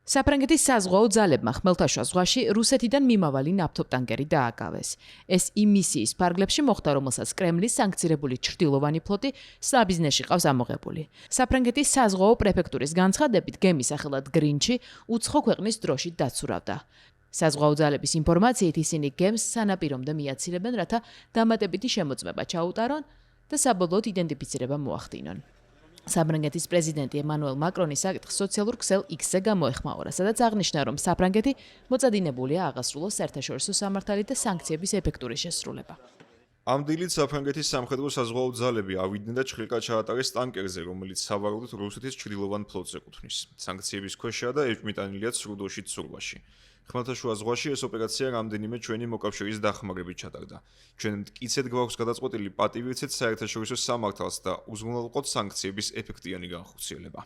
საფრანგეთის საზღვაო ძალებმა ხმელთაშუა ზღვაში რუსეთიდან მიმავალი ნავთობტანკერი დააკავეს. ეს იმ მისიის ფარგლებში მოხდა, რომელსაც კრემლის სანქცირებული ჩრდილოვანი ფლოტი საბიზნესში ყავს ამოღებული. საფრანგეთის საზღვაო პრეფექტურის განცხადებით, გემი სახელად გრინჩი უცხო ქვეყნის დროშით დაცურავდა. საზღვაო ძალების ინფორმაციით ისინი გემს სანაპირომდე მიაცილებენ, რათა დამატებითი შემოწმება ჩაუტარონ და საბოლოოდ იდენტიფიცირება მოახდინონ. საფრანგეთის პრეზიდენტი ემანუელ მაკრონი საკითხს სოციალურ ქსელ X-ზე გამოეხმაურა, სადაც აღნიშნა, რომ საფრანგეთი მოწადინებულია აღასრულოს საერთაშორისო სამართალი და სანქციების ეფექტური შესრულება. ამ დილით საფრანგეთის სამხედრო საზღვაო ძალები ავიდნენ და ჩხილკა ჩაატარეს ტანკერზე, რომელიც სავარაუდოდ რუსეთის ჩრდილოვან ფლოტს ეკუთვნის. სანქციების ქვეშაა და ეჭვმიტანილია ცრუდოშით ცურვაში. ხმელთაშუა ზღვაში ეს ოპერაცია რამდენიმე ჩვენი მოკავშირის დახმარებით ჩატარდა. ჩვენ მტკიცედ გვაქვს გადაწყვეტილი პატივირცეთ საერთაშორისო სამართალს და უზრუნველყოთ სანქციების ეფექტიანი განხორციელება.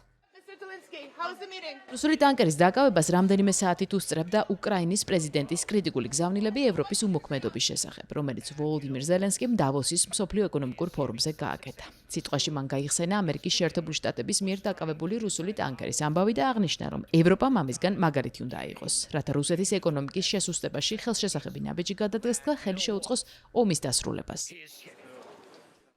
რუსული ტანკერის დაკავებას რამდენიმე საათით უსწრებდა უკრაინის პრეზიდენტის კრიტიკული გზავნილები ევროპის უმოქმედობის შესახებ, რომელიც ვოლოდიმირ ზელენსკიმ დავოსის მსოფლიო ეკონომიკურ ფორუმზე გააკეთა. სიტყვაში მან გაიხსენა ამერიკის შეერთებული შტატების მიერ დაკავებული რუსული ტანკერის ამბავი და აღნიშნა, რომ ევროპამ ამისგან მაგალითი უნდა აიღოს, რათა რუსეთის ეკონომიკის შესუსტებაში ხელშესახები ნაბიჯი გადადგეს და ხელი შეუწყოს ომის დასრულებას.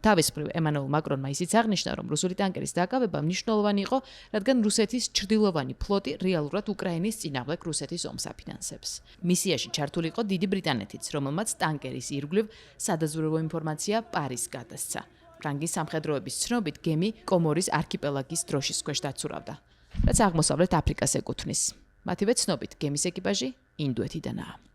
თავის მხრივ ემანუელ მაკრონმა ისიც აღნიშნა, რომ რუსული ტანკერის დაკავება მნიშვნელოვანი იყო, რადგან რუსეთის ჩრდილოვანი ფლოტი რეალურად უკრაინის წინააღმდეგ რუსეთის ომს აფინანსებს. მისიაში ჩართული იყო დიდი ბრიტანეთიც, რომელმაც ტანკერის ირგვლივ სადაზვერვო ინფორმაცია პარიზს გადასცა. ფრანგის სამხედროების ცნობით, გემი კომორის არქიპელაგის დროშის ქვეშ დაცურავდა, რაც აღმოსავლეთ აფრიკას ეკუთვნის. მათივე ცნობით, გემის ეკიპაჟი ინდოეთიდანაა.